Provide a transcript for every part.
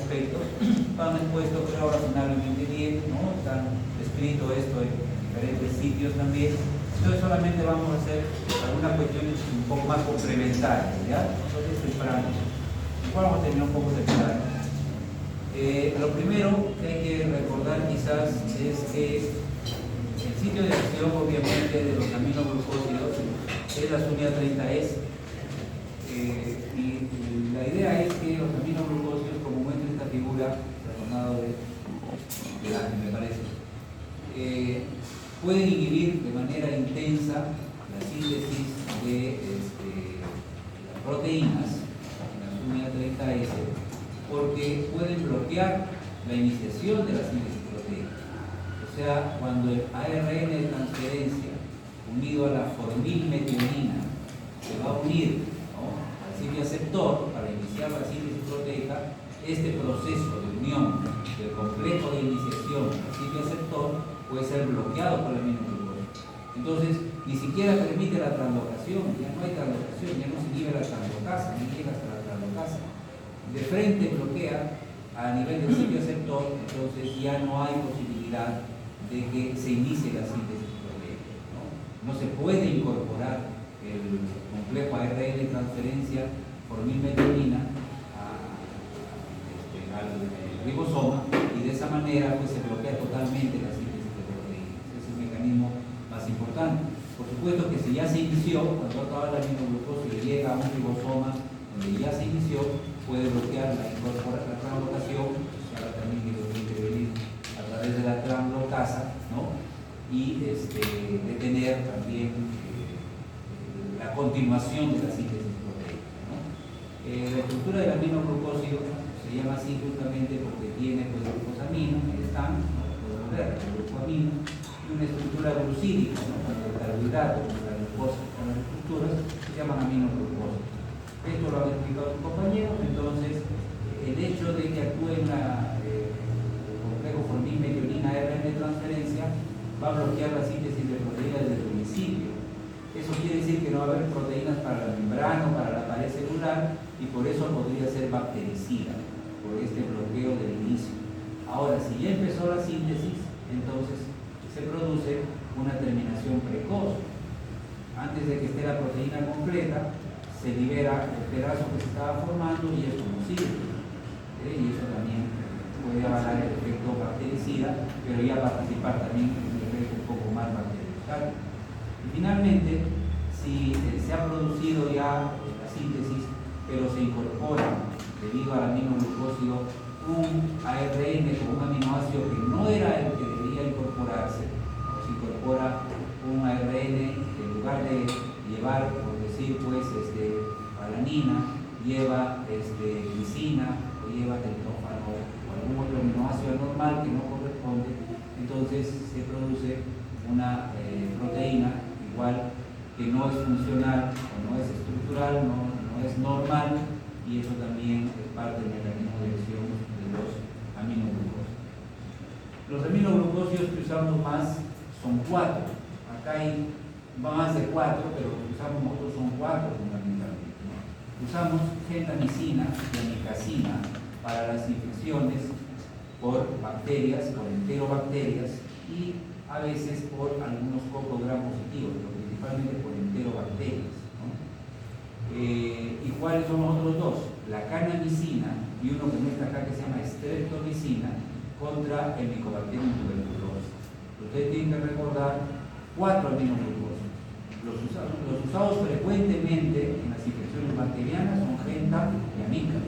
aspectos. Van expuestos, creo, razonablemente bien, ¿no? Están escrito esto en diferentes sitios también. Entonces solamente vamos a hacer algunas cuestiones un poco más complementarias, ¿ya? Entonces temprano. Igual vamos a terminar un poco temprano. Lo primero que hay que recordar quizás es que el sitio de acción obviamente de los aminoglucósidos es la unidad 30S. Y la idea es que los aminoglucósidos, como muestra esta figura, razonado de la que me parece, pueden inhibir de manera intensa la síntesis de las proteínas en la unidad 30S, porque pueden bloquear la iniciación de la síntesis proteica. O sea, cuando el ARN de transferencia unido a la formilmetionina se va a unir, ¿no?, al sitioaceptor para iniciar la síntesis proteica, este proceso de unión del complejo de iniciación al sitioaceptor puede ser bloqueado por la aminoglucosa. Entonces, ni siquiera permite la translocación, ya no hay translocación, ya no se inhibe la translocasa, ni llega hasta la translocasa. De frente bloquea a nivel del sitioaceptor, entonces ya no hay posibilidad de que se inicie la síntesis proteica, ¿no? No se puede incorporar el complejo ARN de transferencia formilmetionina al ribosoma, y de esa manera pues se bloquea totalmente la síntesis de proteínas. Ese es el mecanismo más importante. Por supuesto que si ya se inició, cuando acaba la aminoglucosa y llega a un ribosoma donde ya se inició, puede bloquear la translocación, ahora también que intervenir a través de la translocasa, ¿no? Y detener también la continuación de la síntesis proteica, ¿no? La estructura del aminoglucósido se llama así justamente porque tiene pues glucosamino, ahí están, ¿no? Podemos ver el glucosamino, y una estructura glucídica, ¿no? Cuando el carbohidrato y la glucosa están las estructuras, se llaman aminoglucósidos. Esto lo han explicado sus compañeros. Entonces, el hecho de que actúe en el complejo formilmetionina ARN de transferencia va a bloquear la síntesis de proteínas desde el principio. Eso quiere decir que no va a haber proteínas para la membrana o para la pared celular, y por eso podría ser bactericida, por este bloqueo del inicio. Ahora, si ya empezó la síntesis, entonces se produce una terminación precoz. Antes de que esté la proteína completa, se libera el pedazo que se estaba formando y es conocido. Y eso también puede avalar el efecto bactericida, pero ya participar también en un efecto un poco más bacteriostático. Y finalmente, si se ha producido ya la síntesis, pero se incorpora debido al aminoglucósido un ARN o un aminoácido que no era el que debía incorporarse, o se incorpora un ARN que en lugar de llevar, por decir pues alanina, lleva glicina o lleva triptófano o algún otro aminoácido anormal que no corresponde, entonces se produce una proteína igual que no es funcional o no es estructural, no es normal, y eso también es parte del mecanismo de acción de los aminoglucósidos. Los aminoglucósidos que usamos más son 4. Acá hay más de 4, pero los que usamos nosotros son 4 fundamentalmente, ¿no? Usamos gentamicina y amicacina para las infecciones por bacterias, por enterobacterias, y a veces por algunos coprogram positivos, pero principalmente por enterobacterias, ¿no? ¿Y cuáles son los otros dos? La canamicina y uno que muestra acá que se llama streptomicina contra el Mycobacterium tuberculosis. Ustedes tienen que recordar 4 aminoglucósidos. Los usados frecuentemente en las infecciones bacterianas son genta y amica.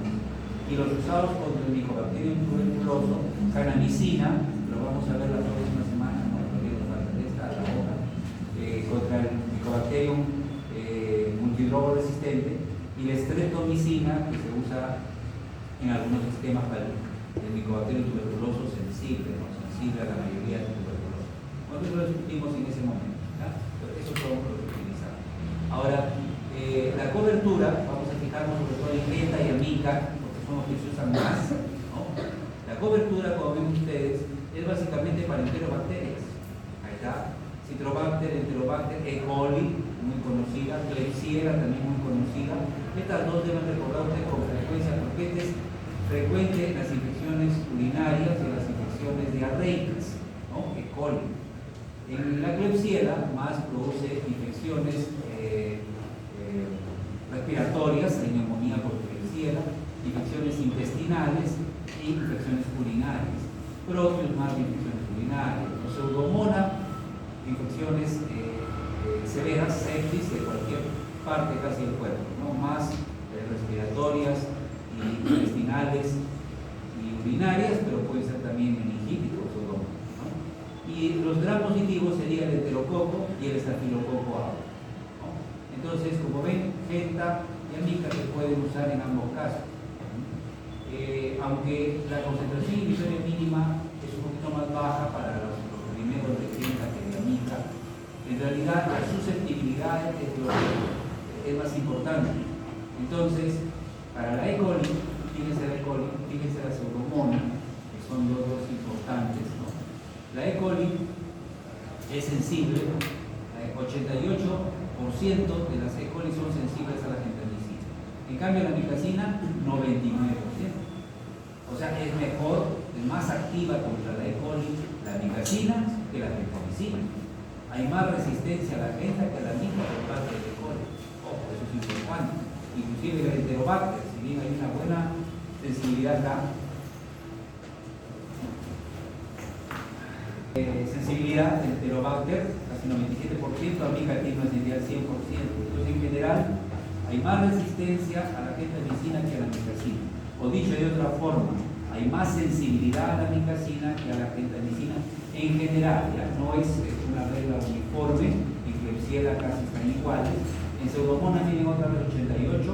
Y los usados contra el Mycobacterium tuberculoso, canamicina, lo vamos a ver la próxima semana, ¿no? Porque nos falta de esta a la hoja, contra el Mycobacterium multidrogo resistente, y la streptomicina, que se usa en algunos sistemas para el Mycobacterium tuberculoso sensible, ¿no? Sensible a la mayoría de tuberculosis. Nosotros lo discutimos en ese momento, ¿no? Pero esos son los que utilizamos. Ahora, la cobertura, vamos a fijarnos sobre todo en genta y amica, porque son los que se usan más, ¿no? La cobertura, como ven ustedes, es básicamente para enterobacterias. Ahí está, Citrobacter, Enterobacter, E. coli, muy conocida, Klebsiella también muy conocida. Estas dos deben recordar ustedes con frecuencia, porque esta es frecuente en las infecciones urinarias y en las infecciones diarreicas, ¿no? E. coli. En la Klebsiella más produce infecciones respiratorias, hay neumonía por Klebsiella, infecciones intestinales y infecciones urinarias. Propios más de infecciones urinarias. Pseudomonas, infecciones severas, sepsis de cualquier parte casi del cuerpo, ¿no? Más respiratorias y intestinales y urinarias, pero puede ser también meningítico o pseudomonas, ¿no? Y los gram positivos serían el enterococo y el estafilococo aureus, ¿no? Entonces, como ven, genta y amica se pueden usar en ambos casos. Aunque la concentración inhibitoria mínima es un poquito más baja para los primeros de genta que de amica, en realidad la susceptibilidad es lo que es más importante. Entonces, para la E. coli, fíjense la pseudomonas, que son dos importantes, ¿no? La E. coli es sensible, 88% de las E. coli son sensibles a la gentamicina. En cambio, la amicacina, 99%. O sea, es mejor, es más activa contra la E. coli, la amicacina, que la gentamicina. Hay más resistencia a la genta que a la mica por parte de la E. coli. Ojo, eso es importante. Inclusive el Enterobacter, si bien hay una buena sensibilidad acá, sensibilidad del Enterobacter, casi 97%, amicatina sería el 100%. Entonces, en general, hay más resistencia a la gentamicina que a la amicacina. O dicho de otra forma, hay más sensibilidad a la amicacina que a la gentamicina en general. Ya no es una regla uniforme, en Klebsiella casi están iguales. En pseudomonas tienen otra vez 88, 98%,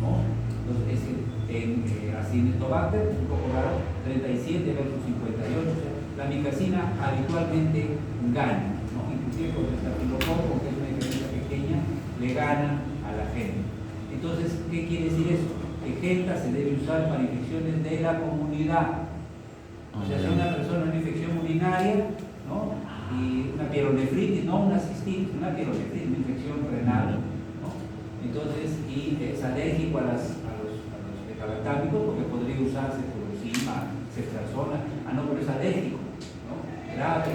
¿no? Entonces, en Acinetobacter, un poco raro, 37 versus 58. O sea, la amicacina habitualmente gana, ¿no? Inclusive con el estafilococo, que es una diferencia pequeña, le gana a la genta. Entonces, ¿qué quiere decir eso? Que genta se debe usar para infecciones de la comunidad. O sea, si una persona tiene una infección urinaria, ¿no? Y una pielonefritis, no una cistitis, una pielonefritis, una infección renal, ¿no? Entonces, y es alérgico a los betalantámicos porque podría usarse furosemida, ceftriaxona, no, pero es alérgico, ¿no? Grave,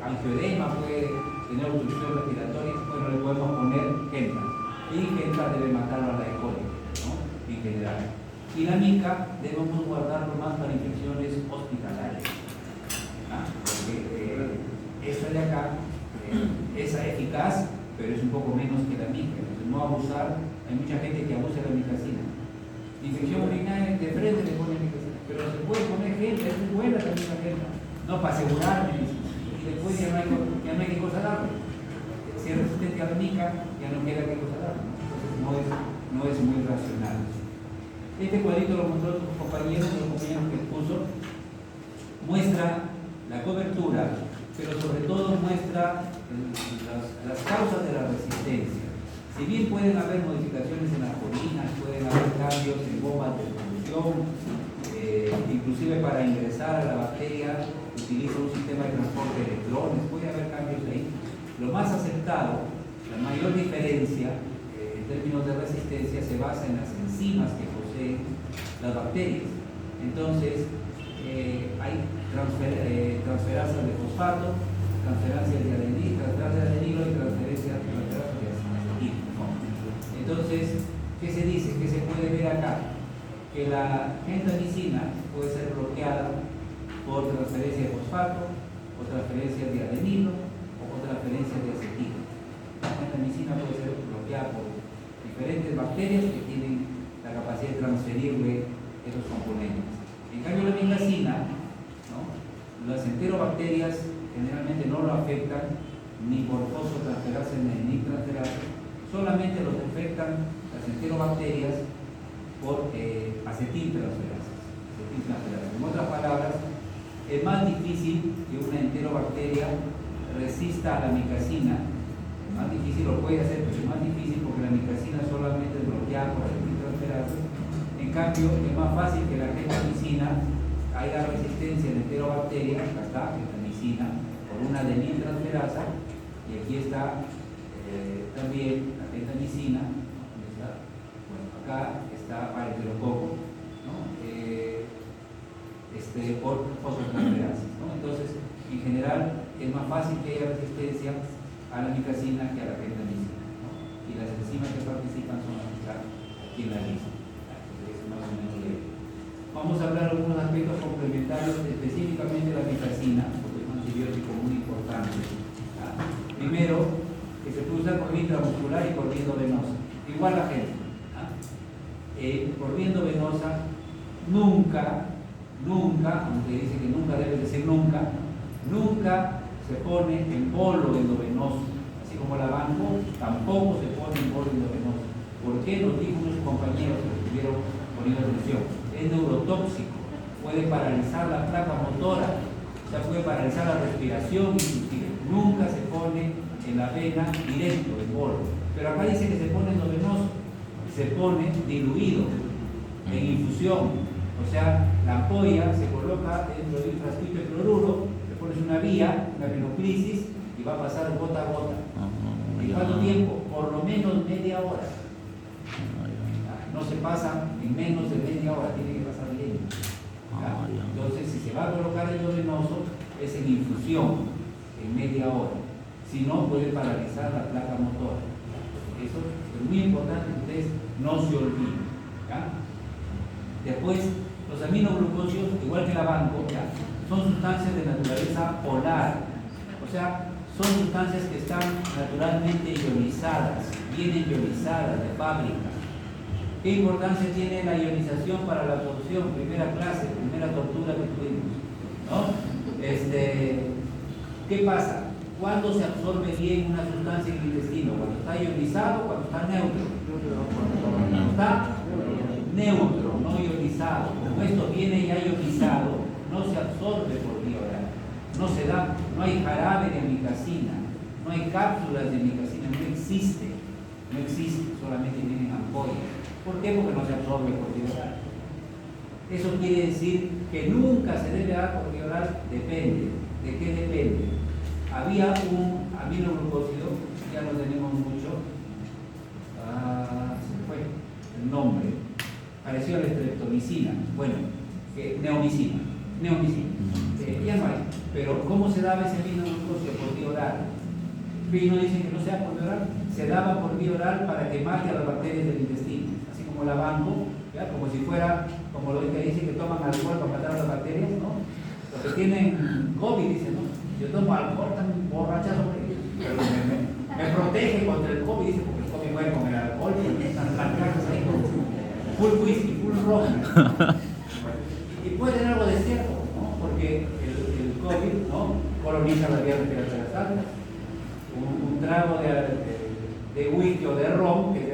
angioedema, puede tener obstrucción respiratoria, bueno, le podemos poner genta. Y genta debe matarlo a la E. coli, ¿no? En general. Y la mica debemos guardarlo más para infecciones hospitalarias, ¿no? Porque esta de acá es eficaz, pero es un poco menos que la mica. Entonces, no abusar. Hay mucha gente que abusa de la amicacina. Infección urinaria, de frente le pone amicacina, pero se puede poner genta, es muy buena también la genta. No para asegurarme, y después ya no hay que cosa darle. Si es resistente a la mica, ya no queda que cosa darle. Entonces, no es muy racional. Este cuadrito lo mostró otros compañeros, que puso, muestra la cobertura, pero sobre todo muestra las causas de la resistencia. Si bien pueden haber modificaciones en las colinas, pueden haber cambios en bombas de distribución, inclusive para ingresar a la bacteria utiliza un sistema de transporte de electrones, puede haber cambios ahí. Lo más aceptado, la mayor diferencia en términos de resistencia se basa en las enzimas que poseen las bacterias. Entonces, hay transferasas de fosfato, transferencias de adenilo y transferencias de acetil, ¿no? Entonces, ¿qué se dice? ¿Qué se puede ver acá? Que la gentamicina puede ser bloqueada por transferencia de fosfato, o transferencia de adenilo, o por transferencia de acetil. La gentamicina puede ser bloqueada por diferentes bacterias que tienen la capacidad de transferirle esos componentes. En cambio, la amicacina, ¿no? Las enterobacterias generalmente no lo afectan ni por fosfotransferasa ni transferasa, solamente los afectan las enterobacterias por acetiltransferasa. En otras palabras, es más difícil que una enterobacteria resista a la amicacina. Es más difícil, lo puede hacer, pero es más difícil porque la amicacina solamente es bloqueada por acetiltransferasa. En cambio, es más fácil que la gentamicina haya resistencia en enterobacterias, acá está, gentamicina, por una adeniltransferasa, y aquí está también la gentamicina, bueno, acá está está para el coco, ¿no? Por fosfotransperases, ¿no? Entonces, en general, es más fácil que haya resistencia a la micacina que a la gentamicina, ¿no? Y las enzimas que participan son las que están aquí en la lista. Entonces, es más o menos leve. Vamos a hablar de algunos aspectos complementarios, específicamente la micacina, porque es un antibiótico muy importante. ¿Ah? Primero, que se puede usar por vía intramuscular y por vía endovenosa. Igual la gente. ¿Ah? Por vía endovenosa, nunca, aunque dice que nunca debe decir nunca se pone en bolo endovenoso. Así como la banco, tampoco se pone en bolo endovenoso. ¿Por qué? Nos dijo unos compañeros que estuvieron poniendo atención. Es neurotóxico, puede paralizar la placa motora, o sea, puede paralizar la respiración inclusive. Nunca se pone en la vena directo, en bolo. Pero acá dice que se pone endovenoso, se pone diluido, en infusión. O sea, la ampolla se coloca dentro de un frasquito de cloruro, le pones una vía, una venoclisis, y va a pasar gota a gota. ¿En cuánto tiempo? Por lo menos media hora. No se pasa en menos de media hora, tiene que pasar lento. Entonces, si se va a colocar el endovenoso, es en infusión, en media hora. Si no, puede paralizar la placa motora. Eso es muy importante que ustedes no se olviden. ¿Ya? Después, los aminoglucósidos, igual que la banco, ¿ya? Son sustancias de naturaleza polar. O sea, son sustancias que están naturalmente ionizadas, vienen ionizadas de fábrica. ¿Qué importancia tiene la ionización para la absorción? Primera clase, primera tortura que tuvimos, ¿no? ¿Qué pasa? ¿Cuándo se absorbe bien una sustancia en el intestino? ¿Cuando está ionizado o cuando está neutro? Cuando está neutro, no ionizado. Como esto viene ya ionizado, no se absorbe por vía oral. No se da, no hay jarabe de amicacina, no hay cápsulas de amicacina, no existe, solamente vienen ampollas. ¿Por qué? Porque no se absorbe por vía oral. Eso quiere decir que nunca se debe dar por vía oral, depende. ¿De qué depende? Había un aminoglucósido, ya no tenemos mucho, se me fue el nombre, parecido a la streptomicina, bueno, neomicina, ya no hay, pero ¿cómo se daba ese aminoglucósido? Por vía oral. Y no dicen que no sea por vía oral, se daba por vía oral para que mate a las bacterias del intestino, así como la banco, ¿ya? Como si fuera, como lo que dicen que toman alcohol para matar a las bacterias, ¿no? Los que tienen COVID dicen, ¿no? Yo tomo alcohol tan borrachazo, pero me protege contra el COVID, dice, porque el COVID muere con el alcohol, y están las placas ahí con full whisky, full ron. Y puede tener algo de cierto, ¿no? Porque el COVID, ¿no? Coloniza la vía respiratoria alta. Un trago de whisky o de ron, que es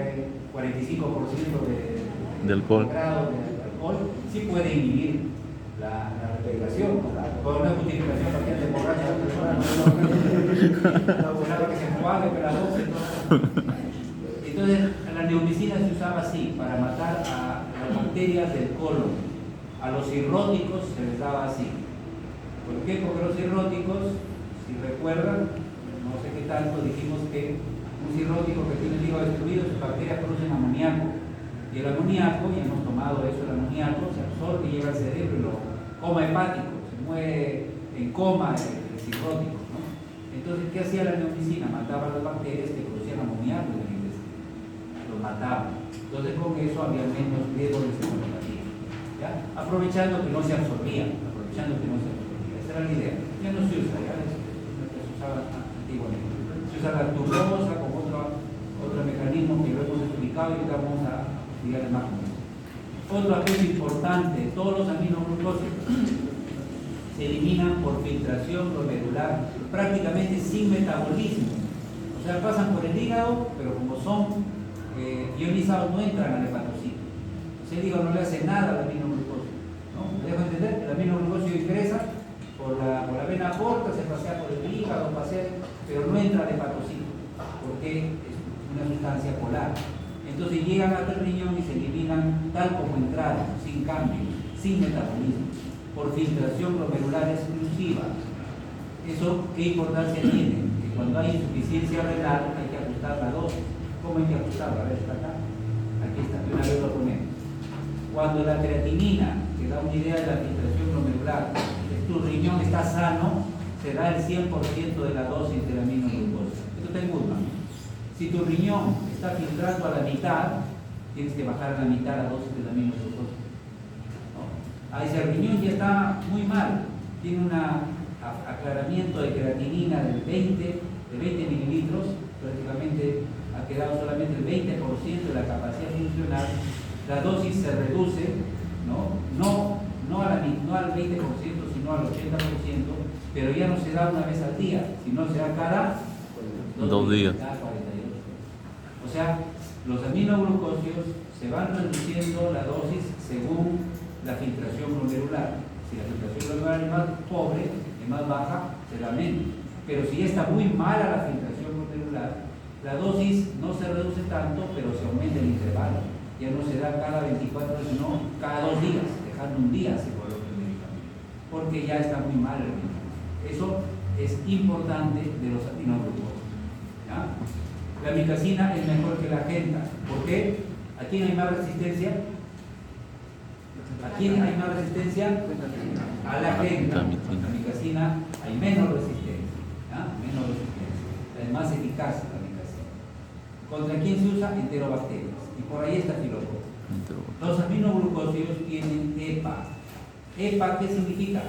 45% de alcohol, grado de alcohol, sí puede inhibir la respiración, con una justificación para que te borracha a la persona, no que se enjuague la boca. Entonces, la neomicina se usaba así, para matar a las bacterias del colon. A los cirróticos se les daba así. ¿Por qué? Porque los cirróticos, si recuerdan, no sé qué tanto, dijimos que un cirrótico que tiene el hígado destruido, sus bacterias producen amoníaco. Y el amoníaco, y hemos tomado eso, el amoníaco se absorbe y llega al cerebro y lo coma hepático, se muere en coma el cirrótico, ¿no? Entonces, ¿qué hacía la neomicina? Mataba a las bacterias que producían amoníaco en el intestino, los mataba. Entonces, con eso había menos riesgo de cefalopatía, ¿ya? Aprovechando que no se absorbía, esa era la idea. Ya no se usa, ya se usaba antiguamente. Se usa la tuberosa como otro mecanismo que lo hemos explicado y que vamos a explicar más. Otro aspecto importante, todos los aminoglucósidos se eliminan por filtración glomerular, prácticamente sin metabolismo. O sea, pasan por el hígado, pero como son ionizados no entran al hepatocito. O sea, el hígado no le hace nada al aminoglucósido, ¿no? ¿Me dejo entender? El aminoglucósido ingresa por la vena porta, se pasea por el hígado, pero no entra al hepatocito, porque es una sustancia polar. Entonces llegan hasta el riñón y se eliminan tal como entraron, sin cambios, sin metabolismo, por filtración glomerular exclusiva. ¿Eso qué importancia tiene? Que cuando hay insuficiencia renal hay que ajustar la dosis. ¿Cómo hay que ajustarla? A ver, está acá. Aquí está, de una vez lo ponemos. Cuando la creatinina, que da una idea de la filtración glomerular, tu riñón está sano, se da el 100% de la dosis de la aminoglucosa. Esto está en Goodman. Si tu riñón está filtrando a la mitad, tienes que bajar a la mitad la dosis de la aminoglucosa. ¿No? Ahí si el riñón ya está muy mal, tiene un aclaramiento de creatinina de 20 mililitros, prácticamente ha quedado solamente el 20% de la capacidad funcional, la dosis se reduce, no al 20%, sino al 80%, pero ya no se da una vez al día, sino se da cada 2 días. Cada 48. O sea, los aminoglucósidos se van reduciendo la dosis según la filtración glomerular. Si la filtración glomerular es más pobre, es más baja, será menos. Pero si ya está muy mala la filtración glomerular, la dosis no se reduce tanto, pero se aumenta el intervalo. Ya no se da cada 24 horas, sino cada 2 días, dejando un día se coloca el medicamento, porque ya está muy mal el medicamento. Eso es importante de los aminoglucósidos. ¿Ya? La micacina es mejor que la genta. ¿Por qué? ¿A quién hay más resistencia? ¿A quién hay más resistencia? A la genta. La micacina hay menos resistencia. ¿Ya? Menos resistencia. Es más eficaz la micacina. ¿Contra quién se usa? Enterobacterias. Y por ahí está filólogo. Los aminoglucósidos tienen EPA. ¿EPA qué significa?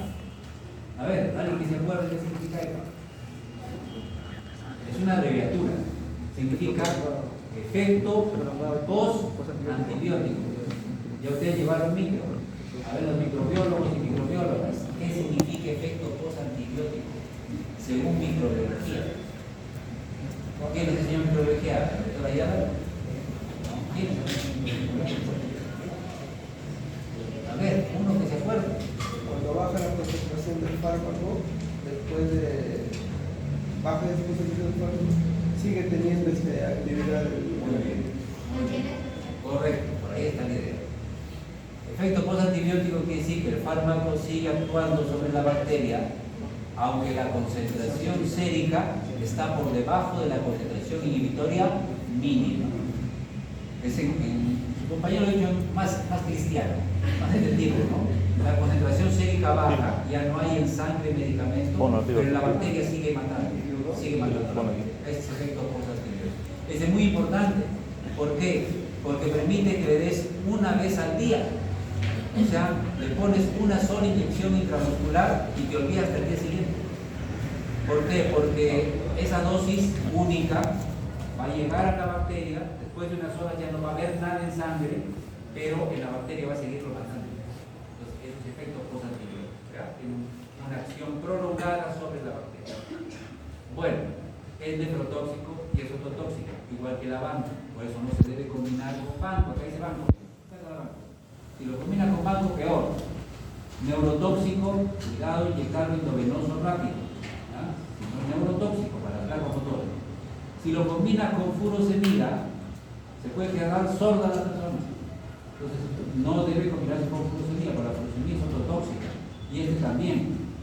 A ver, alguien que se acuerde qué significa EPA. Es una abreviatura. Significa efecto post-antibiótico. Ya ustedes llevaron micro. A ver, los microbiólogos y microbiólogas, ¿qué significa efecto post-antibiótico? Según microbiología. ¿Quién les enseñó microbiología? ¿La doctora Ayala? ¿Quién? A ver, uno que se acuerde. Cuando baja la concentración del fármaco, después de baja la concentración del fármaco, sigue teniendo actividad. Muy bien. Correcto, por ahí está la idea. Efecto postantibiótico quiere decir que el fármaco sigue actuando sobre la bacteria, aunque la concentración sérica está por debajo de la concentración inhibitoria mínima. Su compañero lo ha dicho más cristiano, más entendible, ¿no? La concentración sérica baja, ya no hay en sangre medicamento, pero la bacteria sigue matando. Ese es efecto postantibiótico. Ese es muy importante. ¿Por qué? Porque permite que le des una vez al día. O sea, le pones una sola inyección intramuscular y te olvidas hasta el día siguiente. ¿Por qué? Porque esa dosis única va a llegar a la bacteria, después de unas horas ya no va a haber nada en sangre, pero en la bacteria va a seguirlo matando. Entonces, esos efectos postantibióticos, tienen una acción prolongada sobre la bacteria. Bueno, es nefrotóxico y es ototóxico, igual que la banco. Por eso no se debe combinar con banco. Acá dice banco. Si lo combina con banco, peor. Neurotóxico, cuidado, inyectarlo endovenoso rápido. Si no es neurotóxico para el flaco motor. Si lo combina con furosemida, se puede quedar sorda la persona. Entonces, no debe combinarse con furosemida, porque la furosemida es ototóxica. Y este también.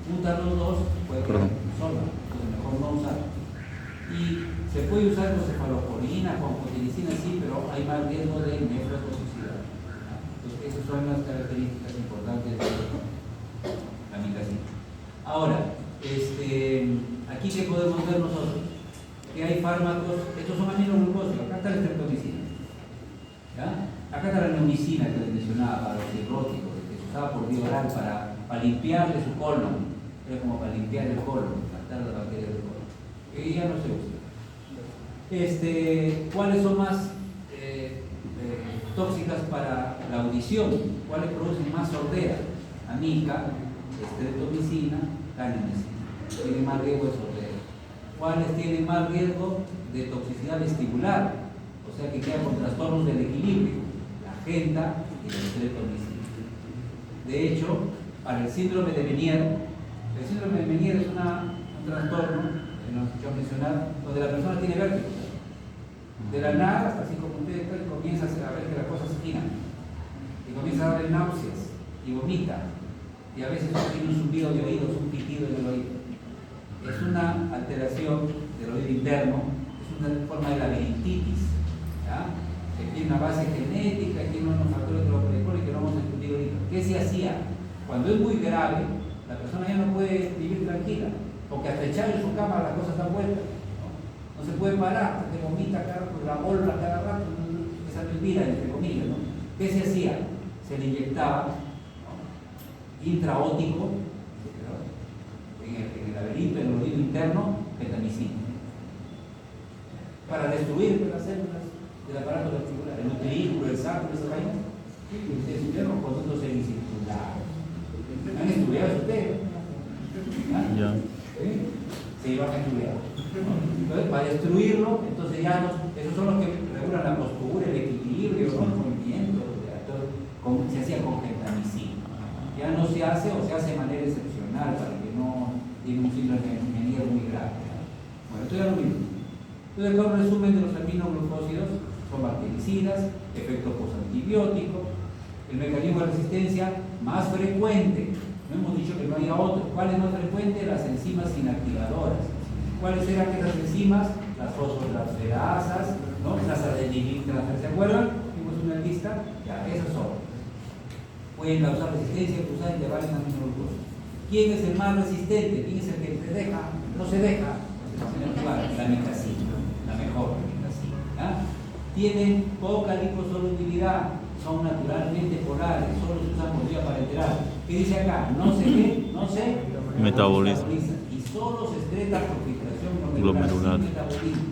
Juntar los dos puede quedar sorda. Entonces, mejor no usar. Y se puede usar con cefalosporina, con cotilicina, sí, pero hay más riesgo de nefrotoxicidad. Entonces, esas son las características importantes de la micacina. Ahora, aquí que podemos ver nosotros, que hay fármacos, estos son aminoglucósidos, acá está la streptomicina, ¿ya? Acá está la neomicina que les mencionaba para los cirróticos, que se usaba por vía oral para limpiarle su colon, era como para limpiar el colon, matar las bacterias del colon, que ya no se usa. ¿Cuáles son más tóxicas para la audición? ¿Cuáles producen más sordera? Amica, streptomicina, canemicina. Tienen más riesgo de sordera. ¿Cuáles tienen más riesgo de toxicidad vestibular? O sea que quedan con trastornos del equilibrio, la genta y la streptomicina. De hecho, para el síndrome de Meniere, el síndrome de Meniere es un trastorno, que nos escuchó mencionar, donde la persona tiene vértigo. De la nada, así como ustedes comienza a ver que las cosas se giran y comienza a darle náuseas y vomita y a veces tiene un zumbido de oídos, un pitido en el oído. Es una alteración del oído interno, es una forma de labirintitis, ¿ya? tiene una base genética, tiene unos factores que lo predisponen que no vamos a discutir ahorita. ¿Qué se hacía? Cuando es muy grave, la persona ya no puede vivir tranquila, porque hasta echar en su cama las cosas están vueltas. No se puede parar, porque vomita cada rato, la bola cada rato, esa no es vida, entre comillas, ¿no? ¿Qué se hacía? Se le inyectaba, ¿no?, intraótico, en el laberinto, en el oído interno, ketamicina, para destruir las células del aparato vestibular, el utrículo, el sacro, esas vainas. Ustedes supieron los conductos semicirculares. ¿Han estudiado ustedes? Ya. ¿Sí? Se iban a estudiar. Entonces, para destruirlo, entonces ya esos son los que regulan la postura, el equilibrio, ¿no?, el movimiento. Se hacía con gentamicina. Ya no se hace o se hace de manera excepcional para que no tiene un síndrome de muy grave. Bueno, esto ya lo mismo. Entonces, acá un resumen de los aminoglucósidos: son bactericidas, efecto postantibiótico, el mecanismo de resistencia más frecuente. No hemos dicho que no haya otro. ¿Cuál es más frecuente? Las enzimas inactivadoras. ¿Cuáles eran esas enzimas? Las fosfotransferasas, ¿no?, las adeniltransferadas. ¿Se acuerdan? Vimos una lista. Ya, esas son. Pueden causar resistencia y cruzar intervalos en aminoglucosa. ¿Quién es el más resistente? ¿Quién es el que se deja? No se deja. La micacina, la mejor micacina. ¿Ah? Tienen poca liposolubilidad, son naturalmente polares, solo se usan por vía parenteral. ¿Qué dice acá? No se Metaboliza. Y solo se excreta por filtración Glomerular. sin metabolismo.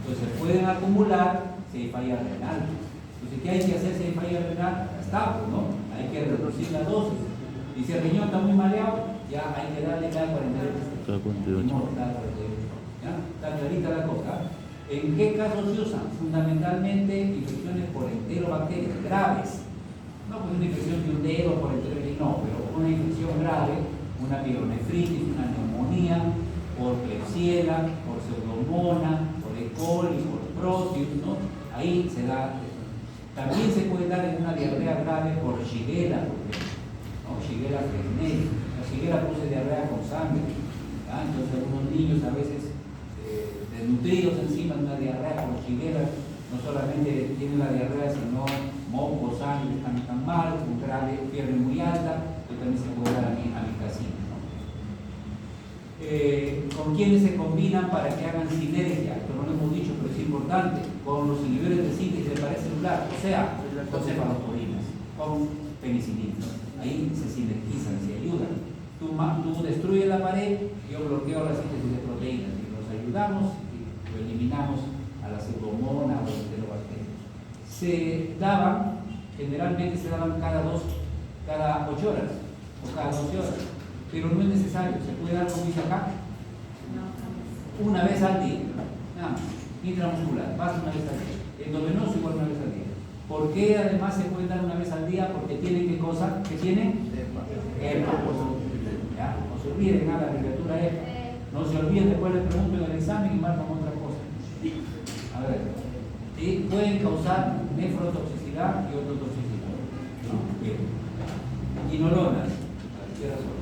Entonces se pueden acumular si hay falla renal. Entonces, ¿qué hay que hacer si hay falla renal? Está, ¿no? Hay que reducir la dosis. Y si el riñón está muy mareado, ya hay que darle cada 48. Cada 48. No, cada 48. ¿Ya? Está clarita la cosa. ¿En qué casos se usan? Fundamentalmente infecciones por enterobacterias graves. No pues una infección de un dedo por enterobacterias, no, pero una infección grave, una pielonefritis, una neumonía, por Klebsiella, por Pseudomonas, por E. coli, por Proteus, ¿no? Ahí se da. También se puede dar en una diarrea grave por Shigella, por ejemplo, ¿no? Shigella fresneri. La Shigella produce diarrea con sangre. ¿Ah? Entonces algunos niños a veces desnutridos encima de una diarrea por Shigella, no solamente tienen la diarrea, sino moco, sangre, están mal, con grave fiebre muy alta, que también se puede dar a amicacina, ¿no? ¿Con quiénes se combinan para que hagan sinergia? Esto no lo hemos dicho, pero es importante. Con los inhibidores de síntesis de pared celular, o sea, con cefalosporinas, con penicilina. Ahí se sinergizan, se ayudan. Tú destruyes la pared, yo bloqueo la síntesis de proteínas y los ayudamos y lo eliminamos a la pseudomonas, a los enterobacterios. Generalmente se daban cada 8 horas o cada 12 horas, pero no es necesario. Se puede dar, como dice acá, una vez al día, nada más. Intramuscular, más una vez al día. Endovenoso igual una vez al día. ¿Por qué además se puede dar una vez al día? Porque tiene ¿qué cosa? ¿Qué tiene? EPA. ¿Ya? No se olviden nada, la abreviatura EPA. No se olviden, después les pregunto en el examen y marcan otra cosa. A ver. Y pueden causar nefrotoxicidad y ototoxicidad. ¿No? Bien. Quinolonas. ¿Qué razón?